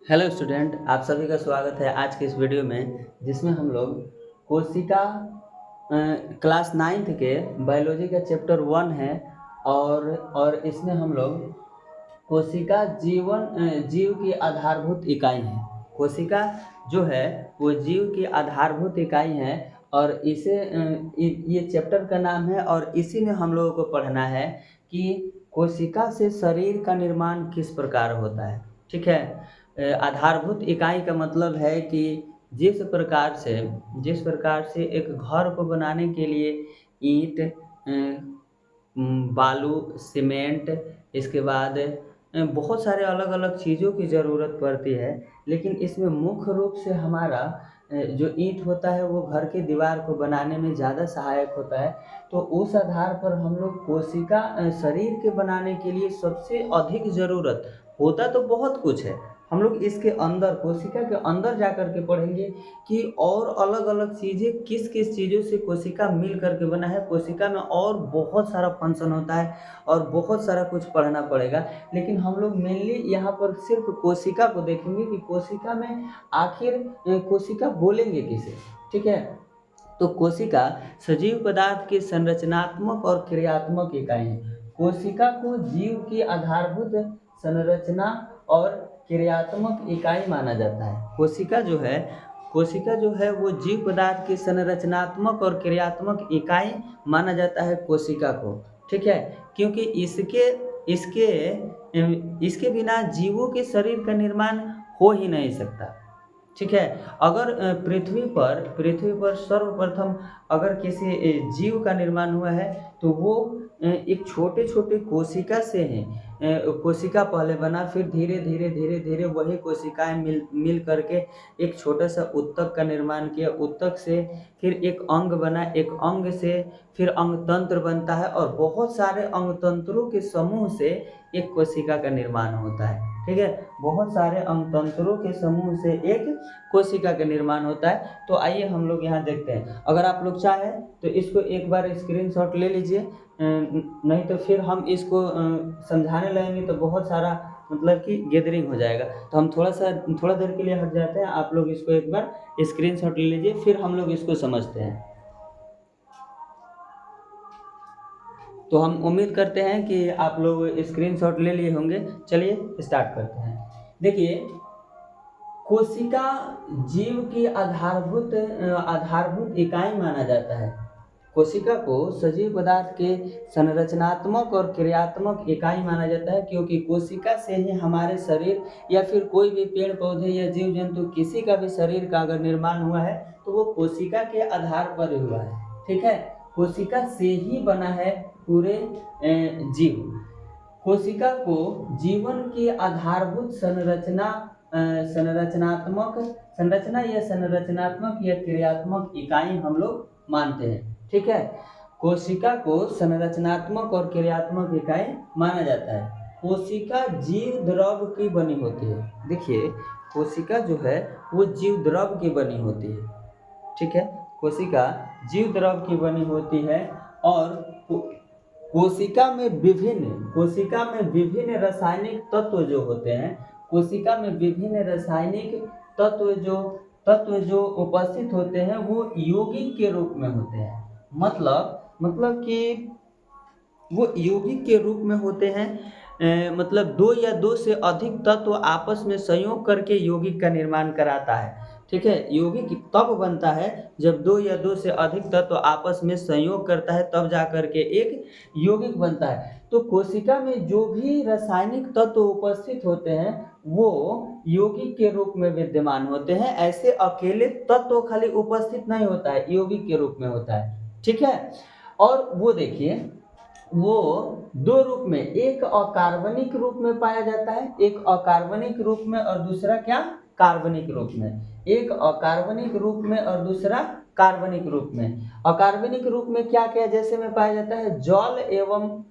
Hello student, आप सभी का स्वागत है आज के इस वीडियो में जिसमें हम लोग कोशिका क्लास नाइन्थ के बायोलॉजी का चैप्टर 1 है। और इसमें हम लोग कोशिका जीव की आधारभूत इकाई है। कोशिका जो है वो जीव की आधारभूत इकाई है। और ये चैप्टर का नाम है और इसी में हम लोगों को पढ़ना है कि कोशिका से शरीर का निर्माण किस प्रकार होता है। ठीक है। आधारभूत इकाई का मतलब है कि जिस प्रकार से एक घर को बनाने के लिए ईंट, बालू, सीमेंट, इसके बाद बहुत सारे अलग अलग चीज़ों की ज़रूरत पड़ती है। लेकिन इसमें मुख्य रूप से हमारा जो ईंट होता है वो घर की दीवार को बनाने में ज़्यादा सहायक होता है। तो उस आधार पर हम लोग कोशिका शरीर के बनाने के लिए सबसे अधिक ज़रूरत होता तो बहुत कुछ है। हम लोग इसके अंदर कोशिका के अंदर जा कर के पढ़ेंगे कि और अलग अलग चीज़ें किस किस चीज़ों से कोशिका मिल करके बना है। कोशिका में और बहुत सारा फंक्शन होता है और बहुत सारा कुछ पढ़ना पड़ेगा। लेकिन हम लोग मेनली यहाँ पर सिर्फ कोशिका को देखेंगे कि कोशिका में आखिर कोशिका बोलेंगे किसे। ठीक है। तो कोशिका सजीव पदार्थ की संरचनात्मक और क्रियात्मक इकाई है। कोशिका को जीव की आधारभूत संरचना और क्रियात्मक इकाई माना जाता है। कोशिका जो है वो जीव पदार्थ की संरचनात्मक और क्रियात्मक इकाई माना जाता है कोशिका को। ठीक है। क्योंकि इसके इसके बिना जीवों के शरीर का निर्माण हो ही नहीं सकता। ठीक है। अगर पृथ्वी पर सर्वप्रथम अगर किसी जीव का निर्माण हुआ है तो वो एक छोटे छोटे कोशिका से है। कोशिका पहले बना, फिर धीरे धीरे धीरे धीरे वही कोशिकाएं मिल मिल करके एक छोटा सा उत्तक का निर्माण किया। उत्तक से फिर एक अंग बना, एक अंग से फिर अंग तंत्र बनता है और बहुत सारे अंग तंत्रों के समूह से एक कोशिका का निर्माण होता है। ठीक है। बहुत सारे अंग तंत्रों के समूह से एक कोशिका का निर्माण होता है। तो आइए हम लोग यहाँ देखते हैं। अगर आप लोग चाहें तो इसको एक बार स्क्रीनशॉट ले लीजिए, नहीं तो फिर हम इसको समझाने लगेंगे तो बहुत सारा मतलब कि गैदरिंग हो जाएगा। तो हम थोड़ा देर के लिए हट जाते हैं। आप लोग इसको एक बार स्क्रीनशॉट ले लीजिए, फिर हम लोग इसको समझते हैं। तो हम उम्मीद करते हैं कि आप लोग स्क्रीनशॉट ले लिए होंगे। चलिए स्टार्ट करते हैं। देखिए, कोशिका जीव की आधारभूत इकाई माना जाता है। कोशिका को सजीव पदार्थ के संरचनात्मक और क्रियात्मक इकाई माना जाता है, क्योंकि कोशिका से ही हमारे शरीर या फिर कोई भी पेड़ पौधे या जीव जंतु किसी का भी शरीर का अगर निर्माण हुआ है तो वो कोशिका के आधार पर ही हुआ है। ठीक है। कोशिका से ही बना है पूरे जीव। कोशिका को जीवन की आधारभूत संरचनात्मक या क्रियात्मक इकाई हम लोग मानते हैं। ठीक है। कोशिका को संरचनात्मक और क्रियात्मक इकाई माना जाता है। कोशिका जीव द्रव की बनी होती है। देखिए, कोशिका जो है वो जीव द्रव की बनी होती है। ठीक है। कोशिका जीव द्रव की बनी होती है और कोशिका में विभिन्न रासायनिक तत्व जो होते हैं, कोशिका में विभिन्न रासायनिक तत्व जो उपस्थित होते हैं वो यौगिक के रूप में होते हैं। मतलब कि वो यौगिक के रूप में होते हैं। मतलब दो या दो से अधिक तत्व आपस में संयोग करके यौगिक का निर्माण कराता है। ठीक है। यौगिक तब बनता है जब दो या दो से अधिक तत्व आपस में संयोग करता है, तब जा करके एक यौगिक बनता है। तो कोशिका में जो भी रासायनिक तत्व उपस्थित होते हैं वो यौगिक के रूप में विद्यमान होते हैं। ऐसे अकेले तत्व खाली उपस्थित नहीं होता है, यौगिक के रूप में होता है। ठीक है। और वो देखिए, वो दो रूप में, एक अकार्बनिक रूप में पाया जाता है, एक अकार्बनिक रूप में और दूसरा क्या, कार्बनिक रूप में। एक अकार्बनिक रूप में और दूसरा कार्बनिक रूप में। अकार्बनिक रूप में क्या क्या जैसे में पाया जाता है, जल एवं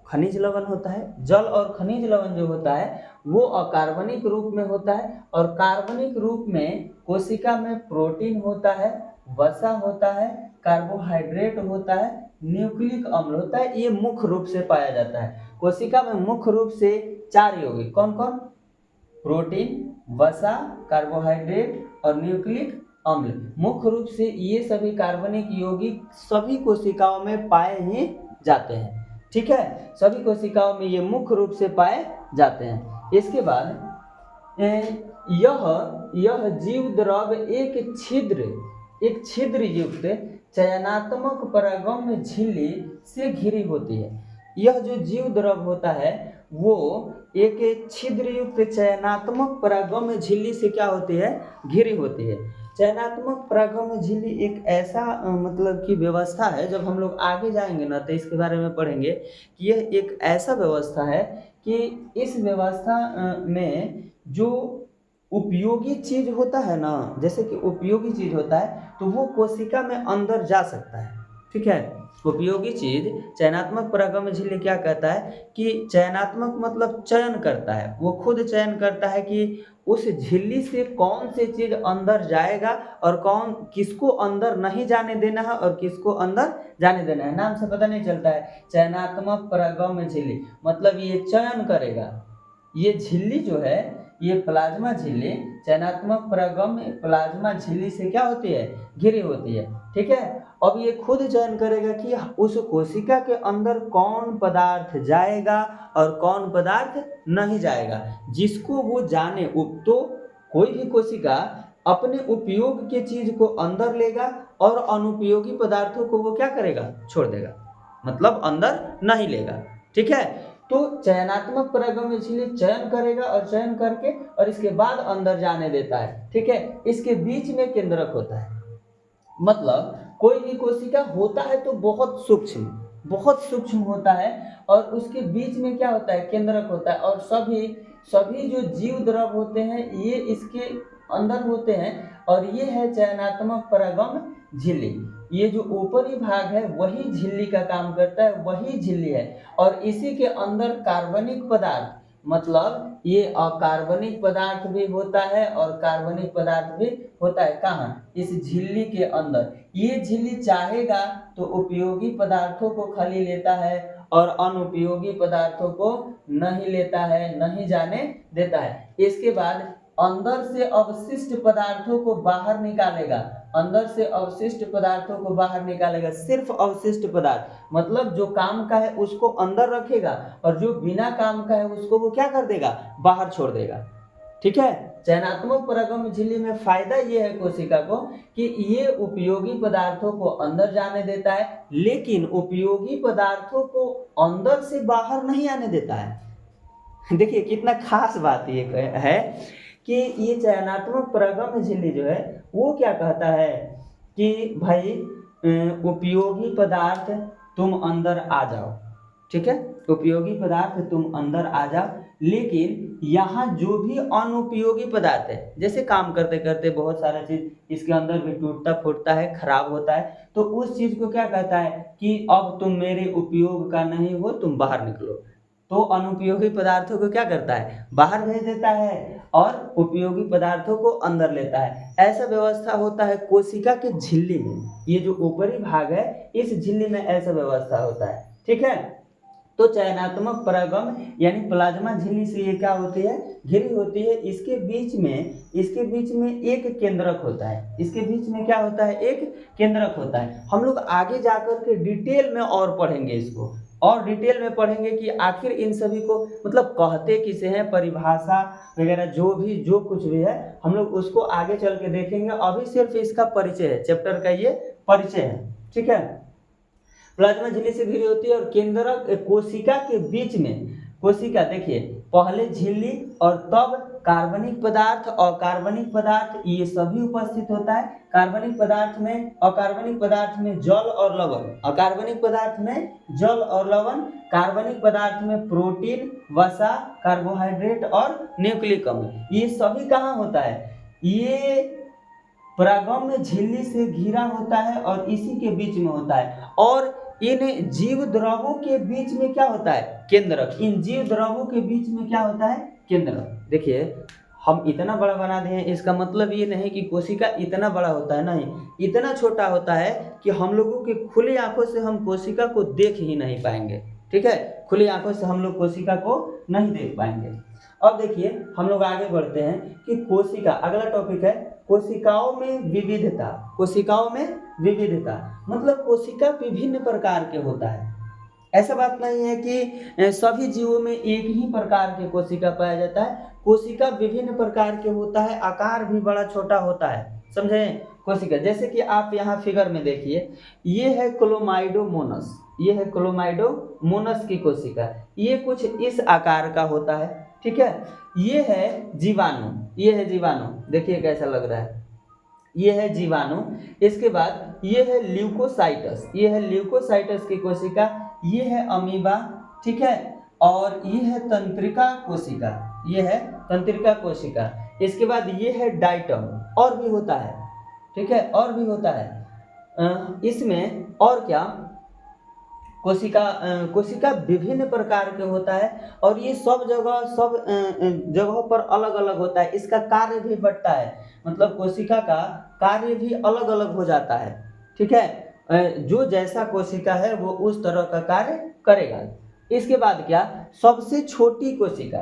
खनिज लवण होता है। जल और खनिज लवण जो होता है वो अकार्बनिक रूप में होता है। और कार्बनिक रूप में कोशिका में प्रोटीन होता है, वसा होता है, कार्बोहाइड्रेट होता है, न्यूक्लिक अम्ल होता है। ये मुख्य रूप से पाया जाता है। कोशिका में मुख्य रूप से 4 यौगिक कौन कौन, प्रोटीन, वसा, कार्बोहाइड्रेट और न्यूक्लिक अम्ल। मुख्य रूप से ये सभी कार्बनिक यौगिक सभी कोशिकाओं में पाए ही जाते हैं। ठीक है, सभी कोशिकाओं में ये मुख्य रूप से पाए जाते हैं। इसके बाद यह जीव द्रव एक छिद्र युक्त चयनात्मक परागम्य झिल्ली से घिरी होती है। यह जो जीव द्रव होता है वो एक छिद्र युक्त चयनात्मक परागम्य झिल्ली से क्या होती है, घिरी होती है। चयनात्मक परागम्य झिल्ली एक ऐसा मतलब कि व्यवस्था है, जब हम लोग आगे जाएंगे ना तो इसके बारे में पढ़ेंगे कि यह एक ऐसा व्यवस्था है कि इस व्यवस्था में जो उपयोगी चीज होता है ना, जैसे कि उपयोगी चीज होता है तो वो कोशिका में अंदर जा सकता है। ठीक है, उपयोगी चीज चयनात्मक परागम्य झिल्ली क्या कहता है कि चयनात्मक मतलब चयन करता है, वो खुद चयन करता है कि उस झिल्ली से कौन सी चीज अंदर जाएगा और कौन किसको अंदर नहीं जाने देना है और किसको अंदर जाने देना है। नाम से पता नहीं चलता है, चयनात्मक परागम्य झिल्ली मतलब ये चयन करेगा। ये झिल्ली जो है, ये प्लाज्मा झिल्ली चयनात्मक परागम्य प्लाज्मा झिल्ली से क्या होती है, घिरी होती है। ठीक है, अब ये खुद चयन करेगा कि उस कोशिका के अंदर कौन पदार्थ जाएगा और कौन पदार्थ नहीं जाएगा, जिसको वो जाने। तो कोई भी कोशिका अपने उपयोग के चीज को अंदर लेगा और अनुपयोगी पदार्थों को वो क्या करेगा, छोड़ देगा, मतलब अंदर नहीं लेगा। ठीक है, तो चयनात्मक परागम्य झिल्ली चयन करेगा और चयन करके और इसके बाद अंदर जाने देता है। ठीक है, इसके बीच में केंद्रक होता है, मतलब कोई भी कोशिका होता है तो बहुत सूक्ष्म होता है और उसके बीच में क्या होता है, केंद्रक होता है। और सभी जो जीव द्रव होते हैं ये इसके अंदर होते हैं और ये है चयनात्मक परागम्य झिल्ली। ये जो ऊपरी भाग है वही झिल्ली का काम करता है, वही झिल्ली है। और इसी के अंदर कार्बनिक पदार्थ मतलब ये अकार्बनिक पदार्थ भी होता है और कार्बनिक पदार्थ भी होता है। कहाँ, इस झिल्ली के अंदर। ये झिल्ली चाहेगा तो उपयोगी पदार्थों को खाली लेता है और अनुपयोगी पदार्थों को नहीं लेता है, नहीं जाने देता है। इसके बाद अंदर से अवशिष्ट पदार्थों को बाहर निकालेगा, सिर्फ अवशिष्ट पदार्थ मतलब जो काम का है उसको अंदर रखेगा और जो बिना काम का है उसको वो क्या कर देगा, बाहर छोड़ देगा। ठीक है, चयनात्मक परागम्य झिल्ली में फायदा ये है कोशिका को कि ये उपयोगी पदार्थों को अंदर जाने देता है, लेकिन उपयोगी पदार्थों को अंदर से बाहर नहीं आने देता है। देखिए कितना खास बात ये है कि ये चयनात्मक परागम्य झिल्ली जो है वो क्या कहता है कि भाई उपयोगी पदार्थ तुम अंदर आ जाओ। ठीक है, उपयोगी पदार्थ तुम अंदर आ जाओ, लेकिन यहाँ जो भी अनुपयोगी पदार्थ है, जैसे काम करते करते बहुत सारा चीज इसके अंदर भी टूटता फूटता है, खराब होता है, तो उस चीज को क्या कहता है कि अब तुम मेरे उपयोग का नहीं हो, तुम बाहर निकलो। तो अनुपयोगी पदार्थों को क्या करता है, बाहर भेज देता है और उपयोगी पदार्थों को अंदर लेता है। ऐसा व्यवस्था होता है कोशिका के झिल्ली में, ये जो ऊपरी भाग है इस झिल्ली में ऐसा व्यवस्था होता है। ठीक है, तो चयनात्मक परागम्य यानी प्लाज्मा झिल्ली से ये क्या होती है, घिरी होती है। इसके बीच में एक केंद्रक होता है, इसके बीच में क्या होता है, एक केंद्रक होता है। हम लोग आगे जाकर के डिटेल में और पढ़ेंगे इसको, और डिटेल में पढ़ेंगे कि आखिर इन सभी को मतलब कहते किसे हैं, परिभाषा वगैरह जो कुछ भी है हम लोग उसको आगे चल के देखेंगे। अभी सिर्फ इसका परिचय है, चैप्टर का ये परिचय है। ठीक है, प्लाज्मा झिल्ली से घिरी होती है और केंद्रक कोशिका के बीच में, कोशिका देखिए पहले झिल्ली और तब कार्बनिक पदार्थ और कार्बनिक पदार्थ ये सभी उपस्थित होता है। कार्बनिक पदार्थ में अकार्बनिक पदार्थ में जल और लवण, अकार्बनिक पदार्थ में जल और लवण, कार्बनिक पदार्थ में प्रोटीन, वसा, कार्बोहाइड्रेट और न्यूक्लिक अम्ल, ये सभी कहाँ होता है, ये परागम्य झिल्ली से घिरा होता है और इसी के बीच में होता है। और इन जीव द्रवों के बीच में क्या होता है, केंद्रक। इन जीव द्रवों के बीच में क्या होता है, केंद्रक। देखिए हम इतना बड़ा बना दिए हैं, इसका मतलब ये नहीं कि कोशिका इतना बड़ा होता है, नहीं, इतना छोटा होता है कि हम लोगों के खुली आंखों से हम कोशिका को देख ही नहीं पाएंगे। ठीक है, खुली आंखों से हम लोग कोशिका को नहीं देख पाएंगे। अब देखिए हम लोग आगे बढ़ते हैं कि कोशिका, अगला टॉपिक है कोशिकाओं में विविधता। कोशिकाओं में विविधता मतलब कोशिका विभिन्न प्रकार के होता है। ऐसा बात नहीं है कि सभी जीवों में एक ही प्रकार के कोशिका पाया जाता है। कोशिका विभिन्न प्रकार के होता है, आकार भी बड़ा छोटा होता है, समझे। कोशिका जैसे कि आप यहाँ फिगर में देखिए, ये है क्लोमाइडोमोनस, ये है क्लोमाइडोमोनस की कोशिका, ये कुछ इस आकार का होता है, ठीक है। ये है जीवाणु, ये है जीवाणु, देखिए कैसा लग रहा है, ये है जीवाणु। इसके बाद ये है ल्यूकोसाइटस, ये है ल्यूकोसाइटस की कोशिका, ये है अमीबा, ठीक है। और ये है तंत्रिका कोशिका, ये है तंत्रिका कोशिका। इसके बाद ये है डाइटम, और भी होता है, ठीक है, और भी होता है। इसमें और क्या, कोशिका विभिन्न प्रकार के होता है और ये सब जगहों पर अलग अलग होता है। इसका कार्य भी बढ़ता है, मतलब कोशिका का कार्य भी अलग अलग हो जाता है, ठीक है। जो जैसा कोशिका है वो उस तरह का कार्य करेगा। इसके बाद क्या, सबसे छोटी कोशिका,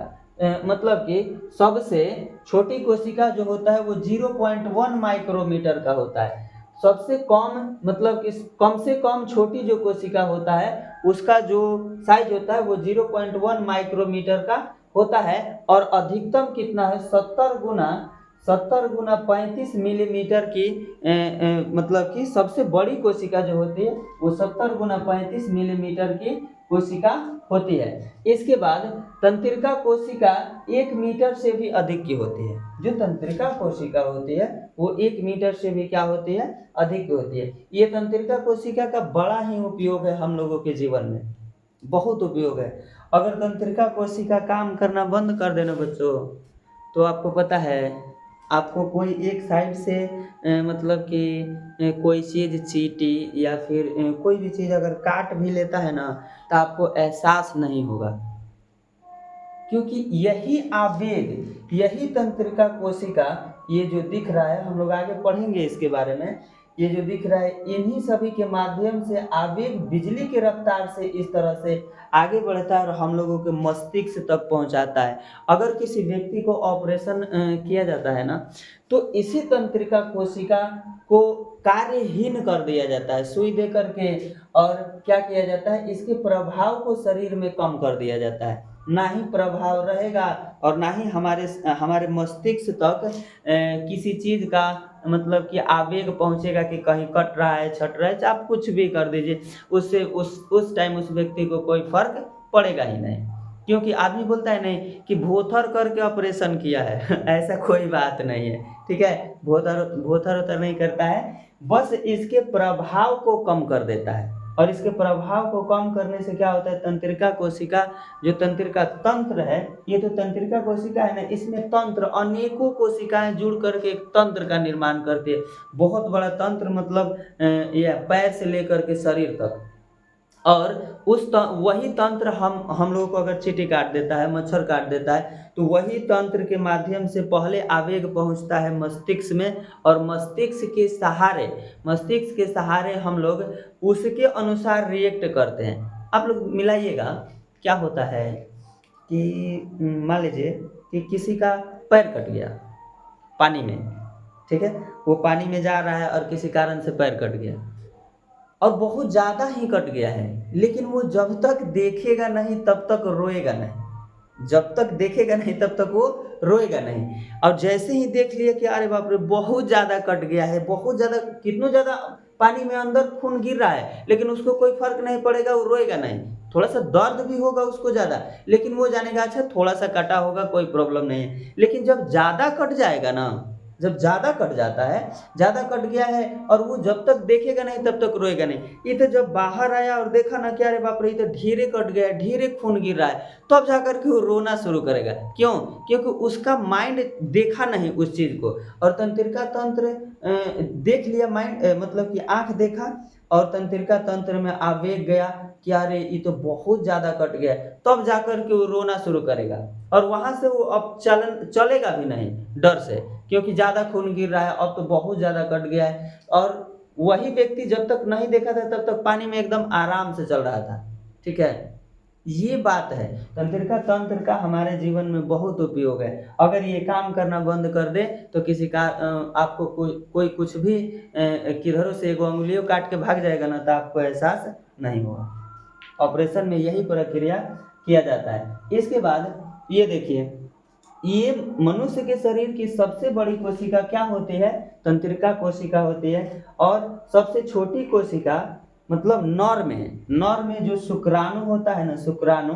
मतलब कि सबसे छोटी कोशिका जो होता है वो 0.1 माइक्रोमीटर का होता है। सबसे कम मतलब कि कम से कम छोटी जो कोशिका होता है उसका जो साइज होता है वो 0.1 माइक्रोमीटर का होता है। और अधिकतम कितना है, 70 गुना 35 मिलीमीटर की मतलब कि सबसे बड़ी कोशिका जो होती है वो 70 गुना 35 मिलीमीटर की कोशिका होती है। इसके बाद तंत्रिका कोशिका 1 मीटर से भी अधिक की होती है। जो तंत्रिका कोशिका होती है वो 1 मीटर से भी क्या होती है, अधिक की होती है। ये तंत्रिका कोशिका का बड़ा ही उपयोग है हम लोगों के जीवन में, बहुत उपयोग है। अगर तंत्रिका कोशिका काम करना बंद कर देना बच्चों, तो आपको पता है आपको कोई एक साइड से मतलब कि कोई चीज़ चींटी या फिर कोई भी चीज़ अगर काट भी लेता है ना तो आपको एहसास नहीं होगा, क्योंकि यही आवेग, यही तंत्रिका कोशिका, ये जो दिख रहा है हम लोग आगे पढ़ेंगे इसके बारे में, ये जो दिख रहा है इन्हीं सभी के माध्यम से आवेग बिजली की रफ्तार से इस तरह से आगे बढ़ता है और हम लोगों के मस्तिष्क तक पहुंचाता है। अगर किसी व्यक्ति को ऑपरेशन किया जाता है ना तो इसी तंत्रिका कोशिका को कार्यहीन कर दिया जाता है सुई दे करके, और क्या किया जाता है, इसके प्रभाव को शरीर में कम कर दिया जाता है। ना ही प्रभाव रहेगा और ना ही हमारे मस्तिष्क तक किसी चीज़ का मतलब कि आवेग पहुंचेगा कि कहीं कट रहा है, छट रहा है, चाहे आप कुछ भी कर दीजिए, उससे उस टाइम उस व्यक्ति को कोई फर्क पड़ेगा ही नहीं। क्योंकि आदमी बोलता है नहीं कि भोथर करके ऑपरेशन किया है ऐसा कोई बात नहीं है, ठीक है। भोथर नहीं करता है, बस इसके प्रभाव को कम कर देता है। और इसके प्रभाव को कम करने से क्या होता है, तंत्रिका कोशिका, जो तंत्रिका तंत्र है, ये तो तंत्रिका कोशिका है ना, इसमें तंत्र अनेकों कोशिकाएं जुड़ करके एक तंत्र का निर्माण करती है। बहुत बड़ा तंत्र, मतलब यह पैर से लेकर के शरीर तक। और वही तंत्र हम लोगों को अगर चींटी काट देता है, मच्छर काट देता है, तो वही तंत्र के माध्यम से पहले आवेग पहुंचता है मस्तिष्क में, और मस्तिष्क के सहारे हम लोग उसके अनुसार रिएक्ट करते हैं। आप लोग मिलाइएगा, क्या होता है कि मान लीजिए कि किसी का पैर कट गया पानी में, ठीक है, वो पानी में जा रहा है और किसी कारण से पैर कट गया और बहुत ज़्यादा ही कट गया है, लेकिन वो जब तक देखेगा नहीं तब तक रोएगा नहीं, जब तक देखेगा नहीं तब तक वो रोएगा नहीं। और जैसे ही देख लिया कि अरे बाप रे बहुत ज़्यादा कट गया है, बहुत ज़्यादा, कितना ज़्यादा पानी में अंदर खून गिर रहा है, लेकिन उसको कोई फर्क नहीं पड़ेगा, वो रोएगा नहीं। थोड़ा सा दर्द भी होगा उसको ज़्यादा, लेकिन वो जानेगा अच्छा थोड़ा सा कटा होगा, कोई प्रॉब्लम नहीं है। लेकिन जब ज़्यादा कट जाएगा ना, जब ज़्यादा कट जाता है, ज़्यादा कट गया है और वो जब तक देखेगा नहीं तब तक रोएगा नहीं। ये तो जब बाहर आया और देखा ना क्या, अरे बाप रे ये तो ढेरे कट गया है, ढेरे खून गिर रहा है, तब तो जाकर के वो रोना शुरू करेगा। क्यों? क्योंकि उसका माइंड देखा नहीं उस चीज़ को, और तंत्रिका तंत्र देख लिया, माइंड मतलब कि आँख देखा और तंत्रिका तंत्र में आवेग गया कि अरे ये तो बहुत ज़्यादा कट गया, तब जाकर के वो रोना शुरू करेगा। और वहाँ से वो अब चलेगा भी नहीं डर से, क्योंकि ज़्यादा खून गिर रहा है, अब तो बहुत ज़्यादा कट गया है। और वही व्यक्ति जब तक नहीं देखा था तब तक पानी में एकदम आराम से चल रहा था, ठीक है। ये बात है। तंत्रिका तंत्र का हमारे जीवन में बहुत उपयोग है। अगर ये काम करना बंद कर दे तो किसी का आपको कोई कुछ भी किधरों से एगो अंगुलियों काट के भाग जाएगा ना, तो आपको एहसास नहीं होगा। ऑपरेशन में यही प्रक्रिया किया जाता है। इसके बाद ये देखिए, ये मनुष्य के शरीर की सबसे बड़ी कोशिका क्या होती है? तंत्रिका कोशिका होती है। और सबसे छोटी कोशिका मतलब नर में जो शुक्राणु होता है ना, शुक्राणु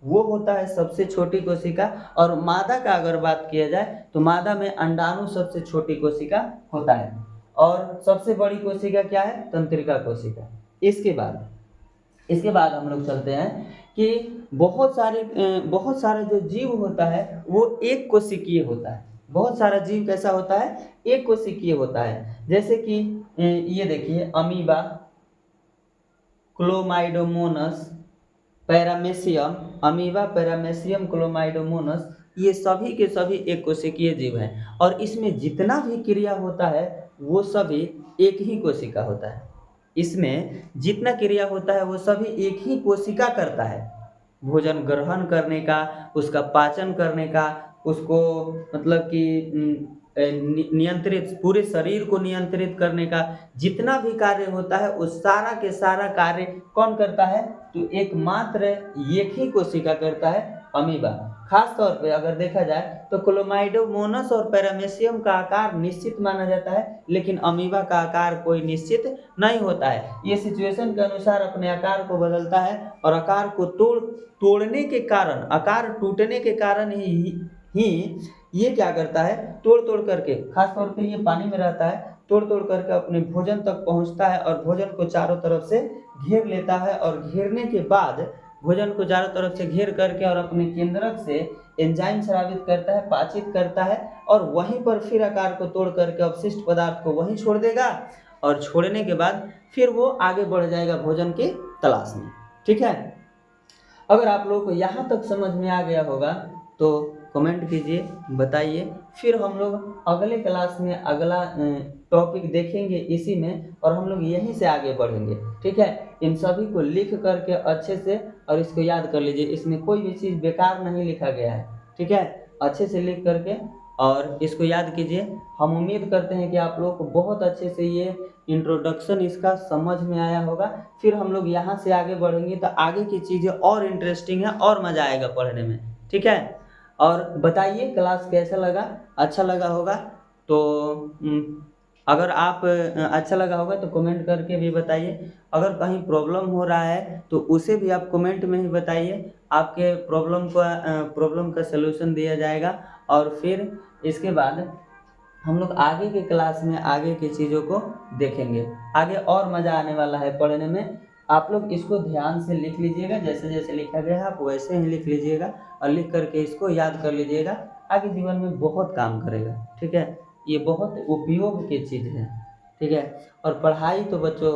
वो होता है सबसे छोटी कोशिका। और मादा का अगर बात किया जाए तो मादा में अंडाणु सबसे छोटी कोशिका होता है। और सबसे बड़ी कोशिका क्या है? तंत्रिका कोशिका। इसके बाद हम लोग चलते हैं कि बहुत सारे जो जीव होता है वो एक कोशिकीय होता है। बहुत सारा जीव कैसा होता है? एक कोशिकीय होता है। जैसे कि ये देखिए, अमीबा, क्लोमाइडोमोनस, पैरामेसियम, अमीबा, पैरामेसियम, क्लोमाइडोमोनस, ये सभी के सभी एक कोशिकीय जीव हैं। और इसमें जितना भी क्रिया होता है वो सभी एक ही कोशिका होता है। इसमें जितना क्रिया होता है वो सभी एक ही कोशिका करता है। भोजन ग्रहण करने का, उसका पाचन करने का, उसको मतलब कि नियंत्रित, पूरे शरीर को नियंत्रित करने का जितना भी कार्य होता है उस सारा के सारा कार्य कौन करता है? तो एकमात्र एक ही कोशिका करता है, अमीबा। खास तौर पे अगर देखा जाए तो क्लोमाइडोमोनस और पैरामेसियम का आकार निश्चित माना जाता है, लेकिन अमीबा का आकार कोई निश्चित नहीं होता है। ये सिचुएशन के अनुसार अपने आकार को बदलता है और आकार को तोड़ने के कारण, आकार टूटने के कारण ही ये क्या करता है? तोड़ तोड़ करके, खास तौर पे ये पानी में रहता है, तोड़ तोड़ करके अपने भोजन तक पहुंचता है और भोजन को चारों तरफ से घेर लेता है। और घेरने के बाद भोजन को चारों तरफ से घेर करके और अपने केंद्रक से एंजाइम स्रावित करता है, पाचित करता है, और वहीं पर फिर आकार को तोड़ करके अवशिष्ट पदार्थ को वहीं छोड़ देगा। और छोड़ने के बाद फिर वो आगे बढ़ जाएगा भोजन की तलाश में। ठीक है, अगर आप लोगों को यहाँ तक समझ में आ गया होगा तो कमेंट कीजिए, बताइए। फिर हम लोग अगले क्लास में अगला टॉपिक देखेंगे इसी में, और हम लोग यहीं से आगे बढ़ेंगे। ठीक है, इन सभी को लिख करके अच्छे से और इसको याद कर लीजिए। इसमें कोई भी चीज़ बेकार नहीं लिखा गया है। ठीक है, अच्छे से लिख करके और इसको याद कीजिए। हम उम्मीद करते हैं कि आप लोग को बहुत अच्छे से ये इंट्रोडक्शन इसका समझ में आया होगा। फिर हम लोग यहाँ से आगे बढ़ेंगे तो आगे की चीज़ें और इंटरेस्टिंग है और मज़ा आएगा पढ़ने में। ठीक है, और बताइए क्लास कैसा लगा? अच्छा लगा होगा तो अगर आप अच्छा लगा होगा तो कमेंट करके भी बताइए। अगर कहीं प्रॉब्लम हो रहा है तो उसे भी आप कमेंट में ही बताइए। आपके प्रॉब्लम का सलूशन दिया जाएगा। और फिर इसके बाद हम लोग आगे के क्लास में आगे की चीज़ों को देखेंगे। आगे और मज़ा आने वाला है पढ़ने में। आप लोग इसको ध्यान से लिख लीजिएगा, जैसे जैसे लिखा गया है आप वैसे ही लिख लीजिएगा और लिख करके इसको याद कर लीजिएगा। आगे जीवन में बहुत काम करेगा। ठीक है, ये बहुत उपयोग की चीज़ है। ठीक है, और पढ़ाई तो बच्चों,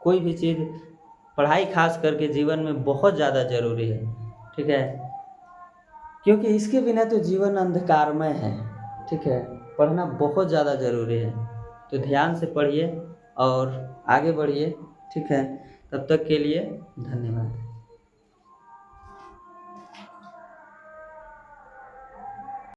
कोई भी चीज़, पढ़ाई खास करके जीवन में बहुत ज़्यादा ज़रूरी है। ठीक है, क्योंकि इसके बिना तो जीवन अंधकारमय है। ठीक है, पढ़ना बहुत ज़्यादा ज़रूरी है। तो ध्यान से पढ़िए और आगे बढ़िए। ठीक है, तब तक के लिए धन्यवाद।